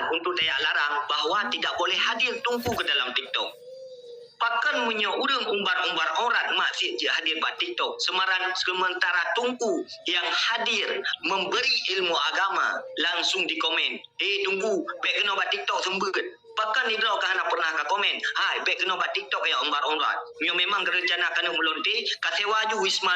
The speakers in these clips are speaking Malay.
alasan untuk dayak larang bahawa tidak boleh hadir Tunku ke dalam TikTok. Pakan menyo urang umbar-umbar orang maksud je hadir buat TikTok. Sementara Tunku yang hadir memberi ilmu agama langsung di komen. Tunggu, baik kena buat TikTok sembet. Pakan ni draw kan pernah ka komen. Hai, baik kena buat TikTok ya umbar-umbar. Menyo memang rencana kena melonti, kasewa ju wisma.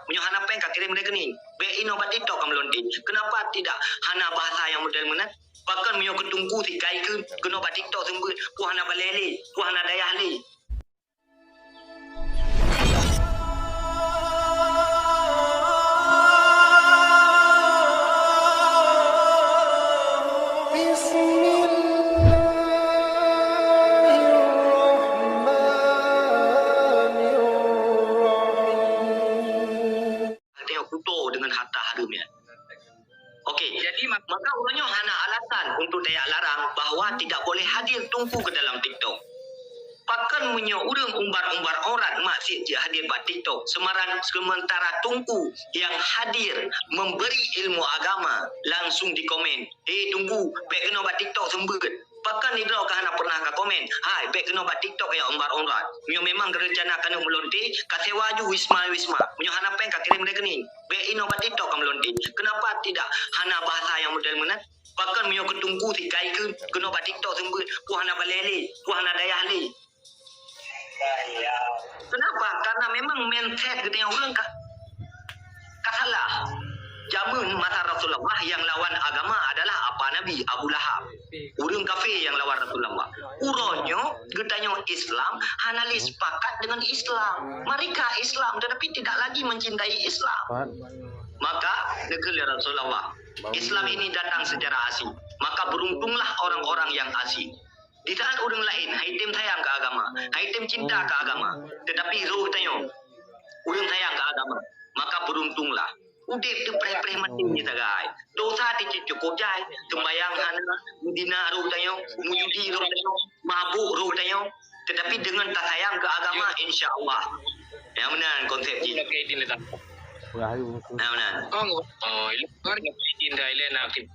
Menyo hana pen ka kirim rekening. Baik ino buat TikTok kan melonti. Kenapa tidak hana bahasa yang model menat? Pakan menyo ketungku si kai ke kena buat TikTok sembet. Ku hana balele, ku hana dayah le. Dengan harta harumnya. Okey, jadi maka orangnya hana alasan untuk dayak larang bahawa tidak boleh hadir Tunku ke dalam TikTok. Pakan menyo urang umbar-umbar orang maksud je hadir buat TikTok. Sementara Tunku yang hadir memberi ilmu agama langsung di komen. Tunggu, baik kena buat TikTok sembet. Pakan ni draw kan pernah ka komen. Hai, baik kena buat TikTok ya umbar-umbar. Menyo memang rencana kena melonti, kasewa ju wisma. Menyo hana pen ka kirim rekening. Baik ino buat TikTok kan melonti. Kenapa tidak hana bahasa yang model menat? Pakan menyo ketungku si kai ke kena buat TikTok sembet. Ku hana balele, ku hana dayah le. Kenapa? Karena memang mindset kita yang ulang salah. Zaman masa Rasulullah yang lawan agama adalah apa Nabi Abu Lahab. Urang kafir yang lawan Rasulullah. Uronyo getanyo Islam hanalis sepakat dengan Islam. Mereka Islam tetapi tidak lagi mencintai Islam. Maka negeri Rasulullah, Islam ini datang secara asing. Maka beruntunglah orang-orang yang asing. Di saat orang lain, haitim sayang ke agama, haitim cinta ke agama, tetapi roh tanyo, orang sayang ke agama, maka beruntunglah. Udip tu preh-preh mati kita guys. Dosa ti cukup jai, sembayang hana, mudina roh tanyo, mujudi roh tanyo, mabuk roh tanyo, tetapi dengan tak sayang ke agama, insya-Allah. Yang benar konsep ini. Okey, ini tak. Nah, benar. Oh, ini kan Thailand aktif.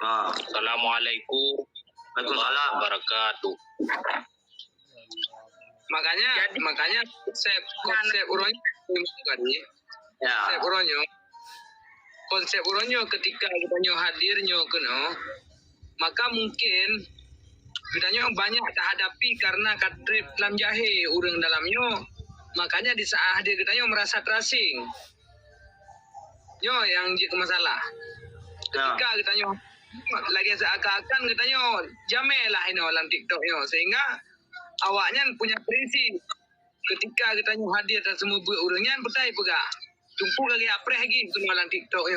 Assalamualaikum. Waalaikumsalam wabarakatuh. Makanya konsep urangnya tadi. Ya. Konsep uronyo ketika kita hadirnya kena, maka mungkin kita banyak tak hadapi karena katrip dalam jahe urang dalamnya, makanya di saat hadir kita merasa terasing. Yang jadi masalah. Ketika kita lagi seakan-akan kita jamelah ini dalam TikTok sehingga awaknya punya prinsip ketika kita hadir dan semua urangnya betai pegah. Tumpu lagi apreh lagi dalam TikTok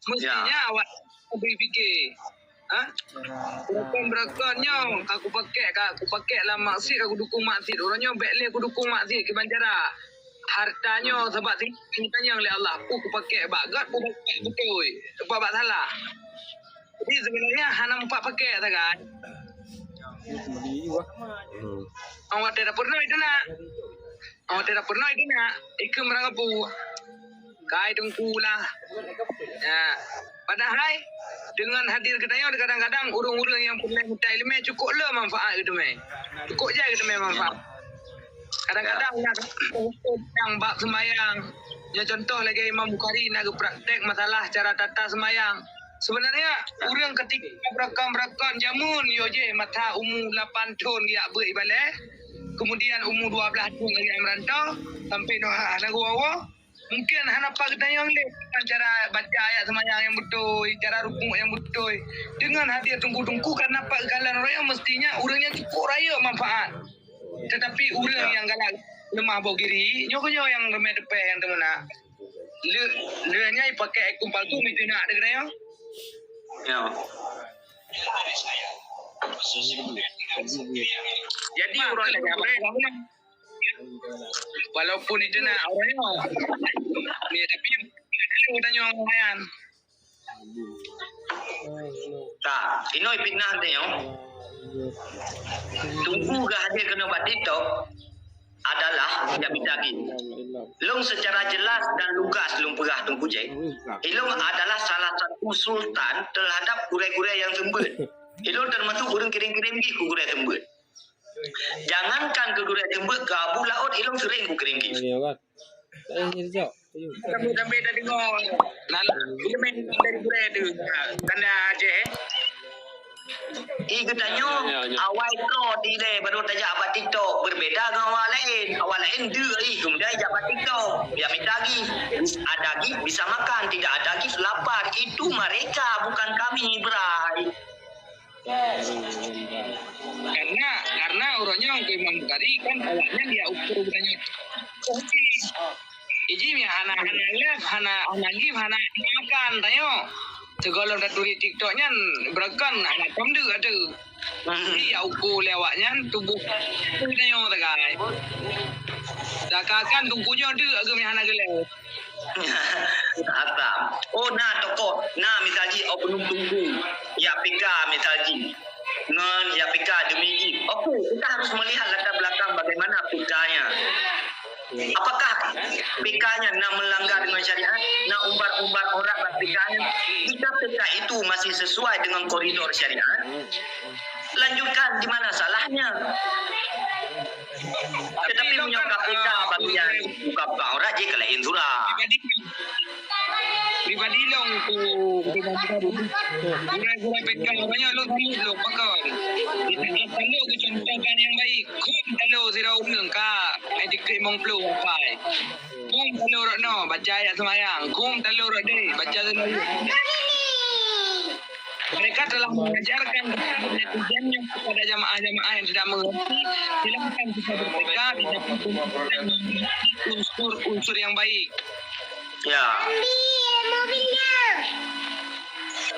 mestinya awak berfikir berakon aku pakai lah maksud aku dukung maksud orangnya baiklah aku dukung maksud ke banjara hartanya sebab tanya oleh Allah aku pakai bagat aku pakai betul apa salah. Jadi sebenarnya hana empat pakai tak kan? Awak tidak pernah itu nak. Awak tidak pernah itu nak. Ikut merangapu. Kai tungku lah. Padahal dengan hadir kita kadang-kadang urang-urang yang pernah minta ilmu cukup lah manfaat gitu meh. Cukup je gitu meh manfaat. Kadang-kadang yang bab sembahyang. Ya contoh lagi Imam Bukhari nak praktek masalah cara tata sembahyang. Sebenarnya urang ketika berakam jamun yo je mata umur 8 tahun dia beribadah. Kemudian umur 12 tahun lagi merantau sampai lagu awal. Mungkin hana pak kita yang cara baca ayat sembahyang yang betul, cara rukuk yang betul. Dengan hati tunggu-tunggu karena pak galan raya mestinya urangnya cukup raya manfaat. Tetapi urang yang galak lemah bogiri, nyokonyo yang remeh depe yang temuna. Leanya pakai kumpal tu itu nak ada kena ya. Jadi orang yang walaupun itu nak orangnya dia tapi kita tanya orang tak ini fitnah tu Tunggu ke hadir kena buat TikTok adalah yang mitagi. Long secara jelas dan lugas long perah Tunku Jack. Ilong adalah salah satu sultan terhadap kurai-kurai yang tembut. Ilong termasuk orang kirim-kirim ke kurai tembut. Jangankan ke kurai tembut, ke abu laut ilong sering ku kirim ke. Kami dah dengar. Kita main dari kurai tu. Tanda Aceh. Katanya awal itu tidak baru tajak buat TikTok berbeza dengan awal lain dia kemudian ajak buat TikTok yang minta lagi ada lagi bisa makan tidak ada lagi lapar itu mereka bukan kami Bray. Karena orangnya ke Imam Bukhari kan awalnya dia ukur katanya Iji ya hana makan tayo. Segala dari TikToknya berakan anak pemdu ada. Jadi aku lewatnya tubuh tayo tagai. Dakakan tubuhnya ada agak hana gele. Atam. Oh nah toko. Nah misalnya oknum tunggu. Ya pika misalnya. Ngon ya pika demi oke kita harus melihat latar belakang bagaimana pikanya. Apakah PK-nya nak melanggar dengan syariat, nak umbar-umbar orang PK-nya? Jika PK itu masih sesuai dengan koridor syariat, lanjutkan di mana salahnya. Tetapi menyokap PK bagi yang buka-buka orang je kelain surah. Pribadi long tu guna PK banyak lo pakai. Kalau contohkan yang baik, kalau sira undang ka etik mong flow pai. Kalau no baca ayat semayang, kalau de baca mereka telah mengajarkan netizennya kepada jamaah-jamaah yang tidak mengerti, silakan kita berpeka tidak unsur yang baik. Ya.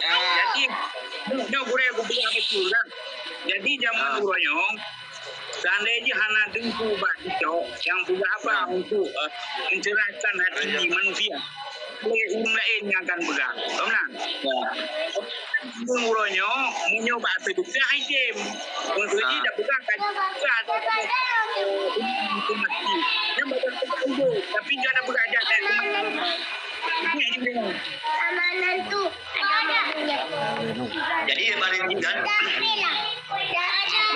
Jadi, no gure gubia betul kan. Jadi zaman uronyong, seandainya hana dengku bakito yang punya apa untuk mencerahkan hati manusia. Lain yang akan pegang, benar? Uronyong mencoba seduknya item, untuk ini dah pegang kan? Tapi jangan bekerja Amanan tu Jadi mari kan.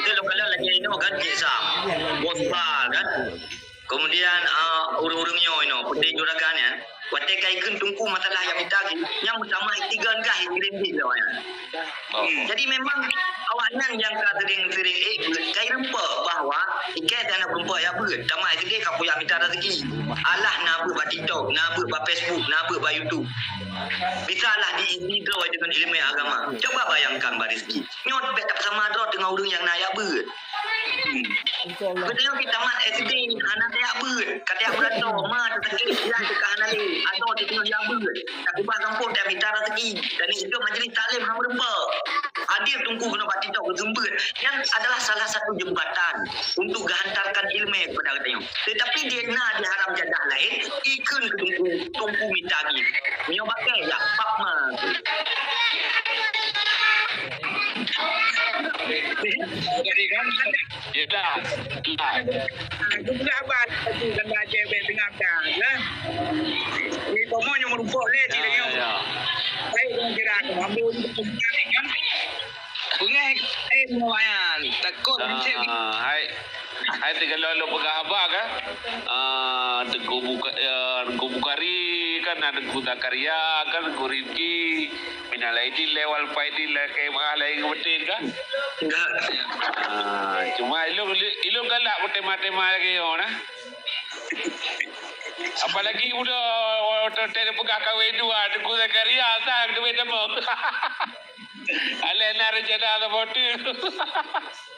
Betul kalau lagi ini kan kisah. Bosbal kan. Kemudian urung-urungnya ini putih juragan ya. Watai kai kun tungku masalah yang mitagi yang utama tiga gah kirim di lawan. Jadi memang awaknya yang sering kai rempa bahwa ikat dan rempa ya ber tamai gede kapu yang minta rezeki. Allah nabu ba TikTok, nabu ba Facebook, nabu ba YouTube. Bisalah diidro dengan ilmu agama. Coba bayangkan ba rezeki. Nyot bet tak sama dro dengan urang yang nayak ber. Betul kita mat SD anak dia ber. Kata berato ma terkini yang dekat hanali. Atau di tengah yang ber. Tak ubah kampung dia minta rezeki. Dan itu majlis taklim hang rempa. Hadir tunggu kena buat TikTok berzumber. Yang adalah salah satu jembatan untuk menghantarkan ilmu kepada katanya. Tetapi dia nak diharam jadah lain, ikun ke tunggu minta lagi. Menyobakan ya, pak mah. Jadi kan, ya dah. aku pula abad tu kan baca tengah kan. Ni komonya merupakan le dia ni. Saya dengan kira aku ambil untuk kan. Bunga pengawayan takut macam Hai tiga lalu pegang apa kan? Tengku Bukhari kan ada Tengku Zakaria kan Tengku Rizki minal aidin lewal faidin lah kayak mahal lagi kebetin kan? Enggak. Cuma ilung galak tema-tema lagi nah. Apalagi udah pegang kahwin dua Tengku Zakaria tak duit demo. Alena rencana ada bodoh.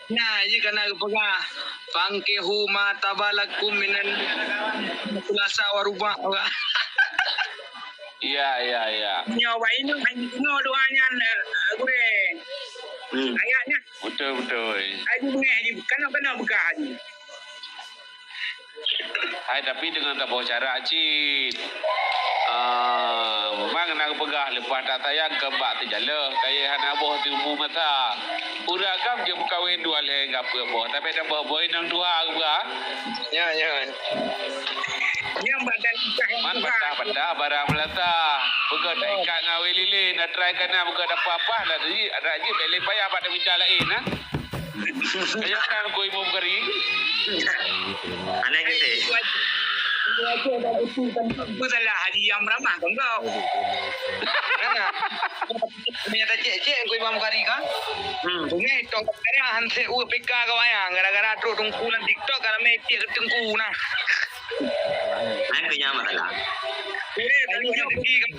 nah, ini kena pegang fangkihu ma tabalakum minan kulasa warubah. Iya. Nyawa ini hanya doanya gue. Ayatnya. Betul. Ayo bunga ni kena buka ni. Hai tapi dengan tak bawa cara Cik. Memang nak pegah lepas tak sayang ke bak terjala. Kaya hana boh tu mu mata. Uragam je berkahwin dua leh apa boh. Tapi dah boh nang dua ke bah. Ya. Yang badan nikah yang Man bukan. patah barang melata. Pegah tak ikat ngawi lilin. Nak try kena pegah dah apa-apa lah. Jadi ada aja belai payah pada bicara lain nah. Kaya kan kau ibu kering. Aneh gitu. Aku salah haji yang ramah kan kau. Mana? Punya tak cek kau imam kari kan? Sungai tok kari hanse pika kau ayang gara-gara tu tungkulan TikTok karena metik ketengku nah. Aneh punya masalah. Tadi dia pergi kan.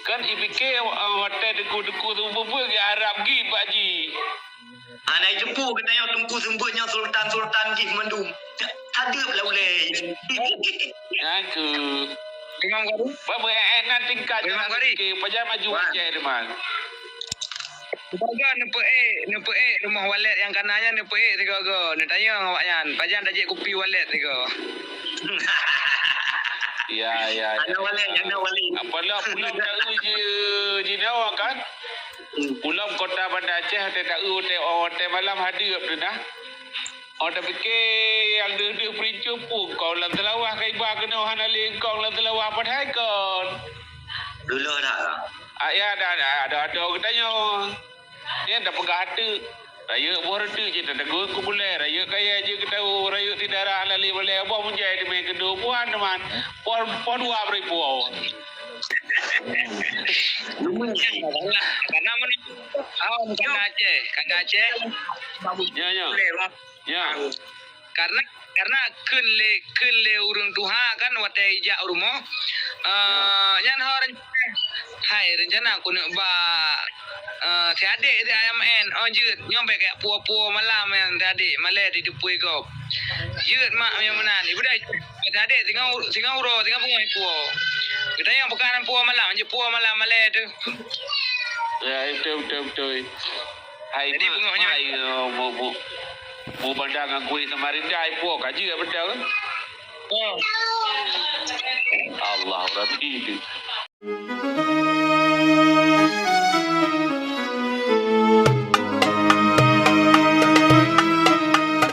Kan IPK hotel deku-deku tu berapa ke Arab gi Pak Ji. Aneh jumpa katanya tungku sembutnya sultan-sultan gih mendung. Ada pula boleh. Aku. Imam kari. Apa enak tingkat Memang kari. Pajak maju aja Irman. Tiga nepe rumah walet yang kanannya nepe tiga go. Nak tanya awaknya, pajan tajik kopi walet tiga. Ya. Ada wali, ada wali. Apalah pulang tahu je awak kan. Pulang kota Bandar Aceh hotel malam hadir tu dah. Orang fikir yang dia perincu pun kau lang telawah kai ba kena han alih kau lang telawah padai kon. Dulu dah. Ya ada katanya. Ni dah pegah hati. Raya buah reti je tak ada ku boleh. Raya kaya je kita tahu raya tidak halal boleh apa pun jadi main kedua puan teman. Pon 2,000. Karena mana? Bukan Aceh, kan Aceh. Ya. Karena kenle urang tuha kan watai ijak rumah. Yan orang hai rencana aku nak ba si adik dia IMN jut nyampe kayak puah-puah malam yang tadi malam di depui kau. Jut mak yang mana ni budai si adik tinggal uro tinggal pungai puah. Kita yang bukan puah malam je puah malam malam tu. Ya betul. Hai Jadi bengoknya. Bu pandang aku Samarinda ai puak kaji betul kan? Allah Rabbi itu.